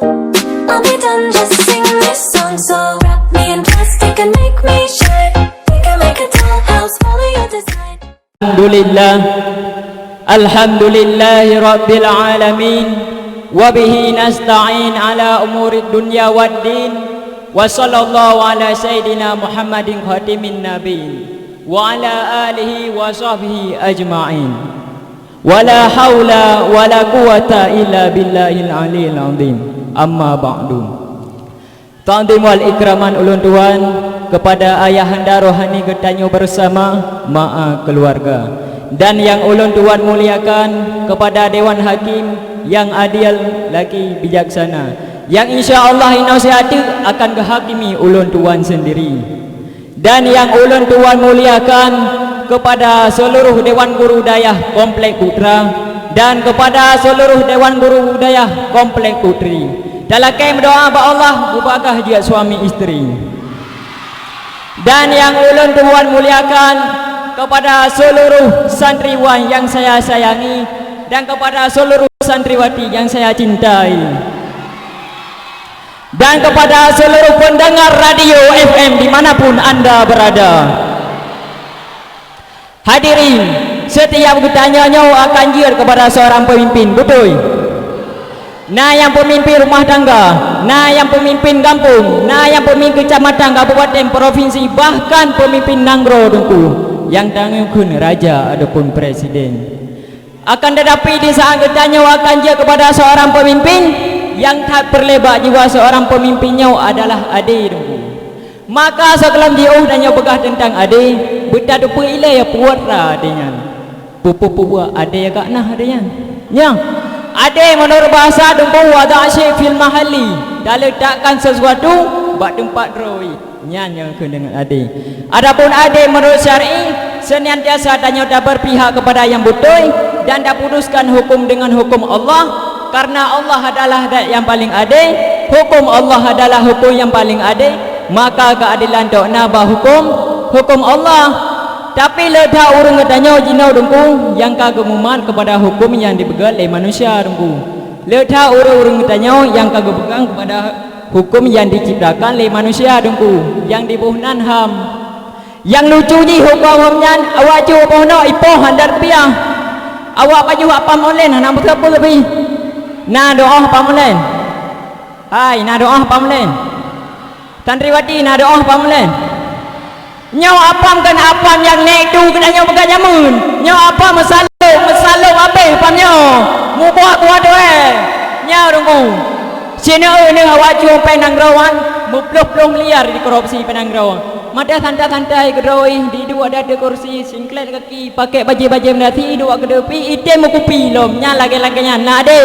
I'll be done, just sing this song. So wrap me in plastic and make me shine. We can make a dollhouse, follow your design. Alhamdulillah, alhamdulillahi rabbil alamin. Wabihi nasta'in ala umuri dunya wad din. Wa sallallahu ala sayyidina Muhammadin khatimin nabiin wa ala alihi wa sahbihi ajma'in. Wala haula wala quwata illa billahil aliyil azim. Amma ba'du. Ta'zim wal ikraman ulun tuan kepada ayahanda rohani getanyo bersama ma'a keluarga, dan yang ulun tuan muliakan kepada dewan hakim yang adil lagi bijaksana, yang insya-Allah inasihati akan kehakimi ulun tuan sendiri, dan yang ulun tuan muliakan kepada seluruh dewan guru dayah Komplek Putra dan kepada seluruh dewan guru dayah Komplek Putri. Dalam kem doa ba Allah berbahagia juga suami isteri. Dan yang ulun tuan muliakan kepada seluruh santriwan yang saya sayangi dan kepada seluruh santriwati yang saya cintai, dan kepada seluruh pendengar radio FM dimanapun anda berada. Hadirin, setiap bertanya akan jir kepada seorang pemimpin, betul? Nah, yang pemimpin rumah tangga, nah yang pemimpin kampung, nah yang pemimpin kecamatan, kabupaten, provinsi, bahkan pemimpin nangro dengku, yang tanggung raja ataupun presiden. Akan tetapi di saat bertanya akan jir kepada seorang pemimpin yang tak berlebat jiwa seorang pemimpinnya adalah adik dengku. Maka sekelam jauh dan yang begah tentang adik, betul dupa ilai ya puara adiknya. Pupu-pupu adik agak nah adiknya. Ya. Adik menurut bahasa dengku ada asyik fil mahali. Dah letakkan sesuatu buat tempat roi. Nyanya ke dengan adik. Adapun adik menurut syar'i senantiasa tanya dah berpihak kepada yang betul dan dah putuskan hukum dengan hukum Allah, karena Allah adalah yang paling adil, hukum Allah adalah hukum yang paling adil, maka keadilan tok nabah hukum Allah. Tapi ledah orang katanya jinau dengku yang kagemuman kepada hukum yang dipegang oleh manusia dengku. Ledah orang katanya yang kagepegang kepada hukum yang diciptakan oleh manusia dengku, yang dibuhnan ham. Yang lucu ni hukum-hukumnya awak ju apa nak ipoh handar piah. Awak baju apa molen nak buat apa lebih? Na doa apa molen? Hai, na doa apa molen? Tantriwati na doa apa molen? Nyau apam kan apam yang naik tu kena nyau pegang jamun. Nyau apa masaluk apa apamnya? Mu buat kuat nyau dengku. Sini ni awak ju penang rawan, mu peluk liar di korupsi penang rawan. Mata santai-santai kedoi di dua ada kursi, singklet kaki, pakai baju-baju menati dua kedepi, item kupi lom, nyala lagi-laginya nade.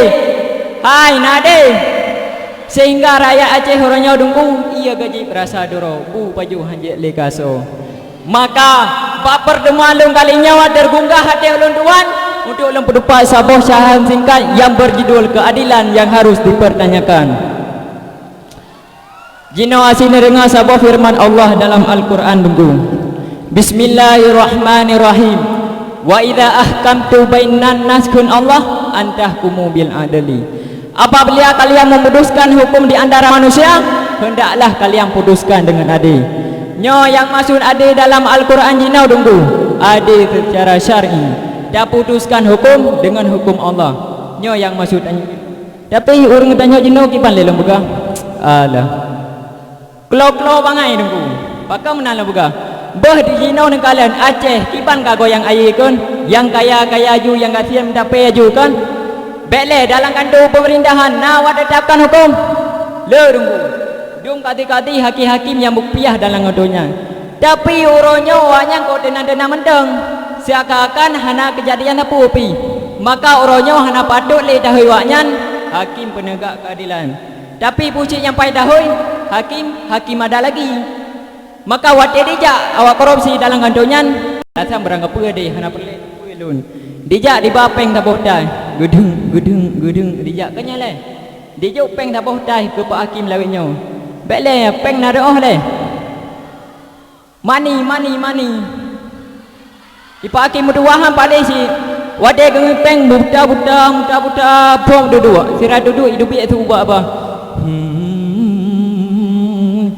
Hai nade. Sehingga rakyat Aceh orangnya dengku ia gaji berasa doro bu baju hanjek lekaso. Maka bak perdemalung kalinya tergunggah hati ulun tuan untuk ulun berdupa sabuh syahadat singkat yang berjudul keadilan yang harus dipertanyakan. Jino asini dengar sabuh firman Allah dalam Al-Quran dengku. Bismillahirrahmanirrahim. Wa idza ahkamtu bainan nas kun Allah antahkumu bil adli. Apabila kalian memutuskan hukum di antara manusia, hendaklah kalian putuskan dengan adil. Nyo yang maksud adil dalam Al-Quran jinau dengku, adil secara syar'i. Dah putuskan hukum dengan hukum Allah. Nyo yang maksud adil. Tapi orang tanya jinau kipan lelong buka. Alah. Klo-klo bangai dengku. Pakam menala buka. Bah di jinau nang kalian Aceh kipan ka goyang air kan, yang kaya-kaya ju yang kasihan mendapat ju kan. Bele dalam kandu pemerintahan nak tetapkan hukum. Le dunggu. Dung kati-kati hakim-hakim yang bukpiah dalam ngodonya. Tapi uronya wanya kau dena-dena mendeng. Seakan-akan hana kejadian apa upi. Maka uronya hana patut le dahui waknyan hakim penegak keadilan. Tapi pucik yang pai dahui hakim ada lagi. Maka wate dijak awak korupsi dalam kandonya. Dasam beranggap deh hana perlu lun. Dijak di bapeng tak bohdai gedung dijak kenya le dijak peng tak bohdai ke pak hakim lawinnya bele peng na doh le money di pak hakim muduahan pada si wade geng peng buta bom duduk sira duduk hidup itu ubah apa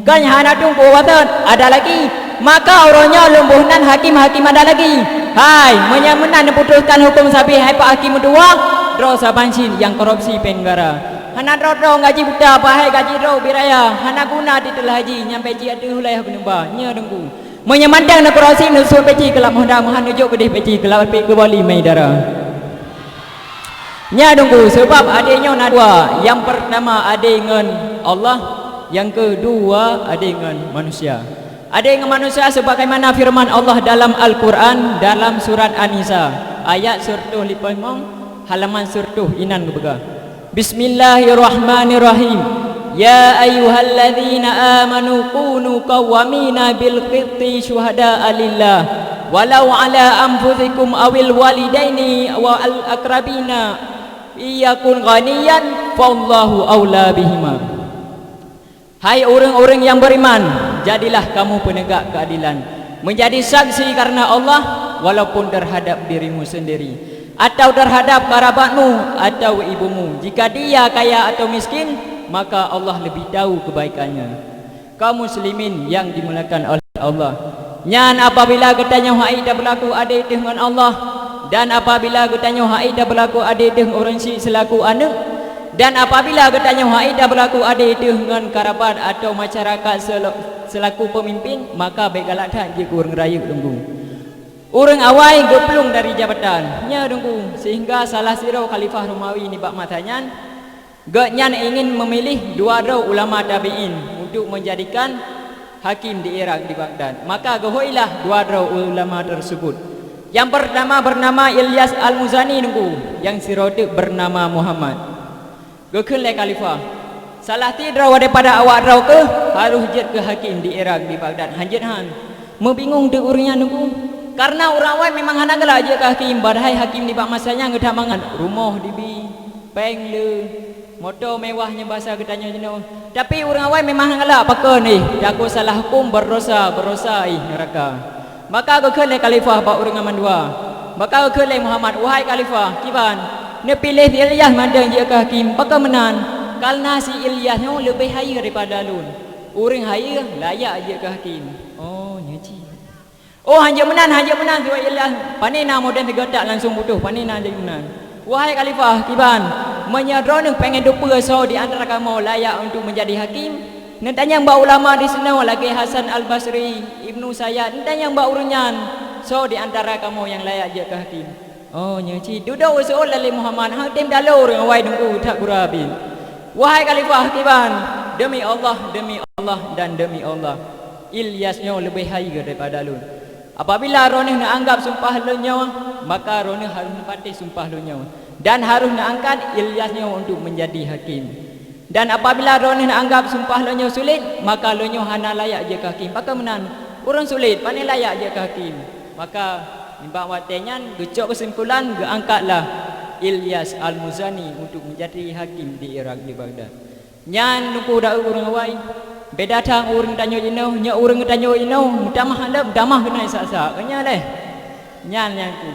Kan hana tunggu watan ada lagi. Maka orangnya lembuhnan hakim-hakim ada lagi. Hai, menyamenan putuskan hukum sabi hai pak hakim dua. Draw sabansin yang korupsi penggara. Hana draw gaji buta apa hai gaji draw biraya. Hana guna ditelah haji nyampe ji ada hulai penembah. Nya dengku. Menyemandang nak korupsi nusul peci kelap mohda mahan nujuk kedih peci kelap pe ke bali mai dara. Nya dengku sebab adanya nak dua. Yang pertama ada dengan Allah, yang kedua ada dengan manusia. Ada dengan manusia sebagaimana firman Allah dalam Al-Quran dalam surat An-Nisa ayat surtuh 5 halaman surtuh inan gebega. Bismillahirrahmanirrahim. Ya ayyuhalladzina amanu kunu qawwamina bil qisti syuhada'a lillah walau ala anfusikum awil walidaini wa al aqrabina iyakun ghaniyan fallahu aula bihima. Hai orang-orang yang beriman, jadilah kamu penegak keadilan, menjadi saksi karena Allah walaupun terhadap dirimu sendiri atau terhadap kerabatmu atau ibumu. Jika dia kaya atau miskin, maka Allah lebih tahu kebaikannya. Kaum muslimin yang dimuliakan oleh Allah, nyan apabila katanya hak ida berlaku adil dengan Allah, dan apabila katanya hak ida berlaku adil dengan orang si selaku anak, dan apabila katanya hak ida berlaku adil dengan kerabat atau masyarakat selaku pemimpin, maka baiklah dah jika orang raya tunggu. Orang awai geplung dari jabatan, nya tunggu sehingga salah sirau Khalifah Romawi ni bak matanya, genyan ingin memilih dua ulama tabi'in untuk menjadikan hakim di Iraq di Baghdad. Maka gehoilah dua ulama tersebut. Yang pertama bernama Ilyas Al-Muzani tunggu, yang sirotik bernama Muhammad. Gekun le Khalifah. Salah tidraw daripada awak draw ke harus jet ke hakim di Iraq di Baghdad. Hanjit han. Membingung de urnya nunggu. Karena orang awam memang hana gelak je ke hakim, badai hakim di bak masanya ngedah mangan rumah dibi, peng le, motor mewahnya bahasa ketanya jenuh. Tapi orang awam memang hana gelak pakai ni. Jago salah hukum berdosa neraka. Maka gekun le Khalifah bak orang aman dua. Maka gekun le Muhammad, wahai Khalifah, kiban ne pilih Ilyas mandang je ke hakim pakai menan. Karena si Ilyas yang lebih haya daripada lun. Orang haya layak je ke hakim. Oh nyaci. Oh hanya menan tu Ilyas. Panina moden tergetak langsung butuh. Panina je menan. Wahai Khalifah, kiban menyadron pengen dupa so di antara kamu layak untuk menjadi hakim. Nentanya mbak ulama di sana lagi Hasan Al-Basri, Ibnu Sayyad. Nentanya mbak urunyan so di antara kamu yang layak je ke hakim. Oh nyaci duduk usul lali Muhammad hang tim dalur awai dengku tak gurabi. Wahai Khalifah kiban, demi Allah dan demi Allah, Ilyasnya lebih haya daripada lu. Apabila ronih nak anggap sumpah lu nyawa, maka ronih harus nepati sumpah lu nyawa dan harus nak angkat Ilyasnya untuk menjadi hakim. Dan apabila ronih nak anggap sumpah lu nyawa sulit, maka lu nyawa hana layak je ke hakim. Maka menan orang sulit pandai layak je ke hakim. Maka Mbak Watenyan gecok kesimpulan geangkatlah Ilyas Al-Muzani untuk menjadi hakim di Iraq di Baghdad. Nyan nuku dak urang awai. Beda tang urang tanyo inau, nya urang tanyo inau, damah handap damah kena sak-sak. Kenya leh. Nyan ku.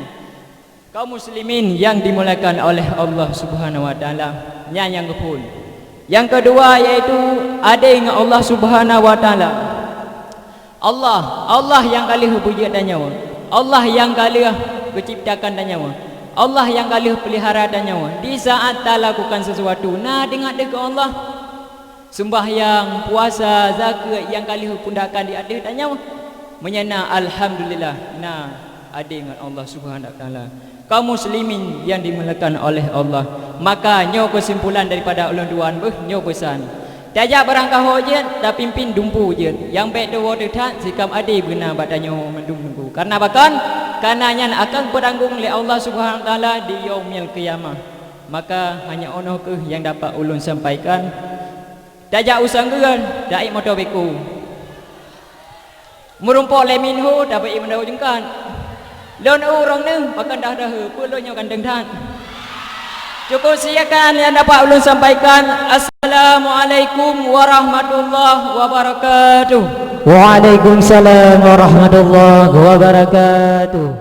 Kaum muslimin yang dimuliakan oleh Allah Subhanahu wa taala, nyan yang kepun. Yang kedua yaitu ada dengan Allah Subhanahu wa taala. Allah yang kali hubungi tanyo. Allah yang kali menciptakan dan nyawa, Allah yang kali pelihara dan nyawa. Di saat tak lakukan sesuatu, nah dengar ke Allah, sembahyang, puasa, zakat yang kali pundakan di adik dan nyawa, menyana alhamdulillah. Nah ada dengan Allah Subhanahu wa taala. Kaum muslimin yang dimuliakan oleh Allah, maka nyo kesimpulan daripada ulun duan nyo pesan. Tajak berangkah hojet, dah pimpin dumpu je. Yang baik dua dekat, sikam adik benar badannya mendung-dungku. Karena bahkan, karenanya akan beranggung oleh Allah Subhanahu wa taala di yaumil qiyamah. Maka hanya ono ke yang dapat ulun sampaikan. Tajak usang geran, daik motor beku. Merumpok leminho, dapat iman daun jengkan. Lon orang ni, bahkan dah pulunnya kandeng tan. Cukup siakan yang dapat ulun sampaikan. Assalamualaikum warahmatullahi wabarakatuh. Waalaikumsalam warahmatullahi wabarakatuh.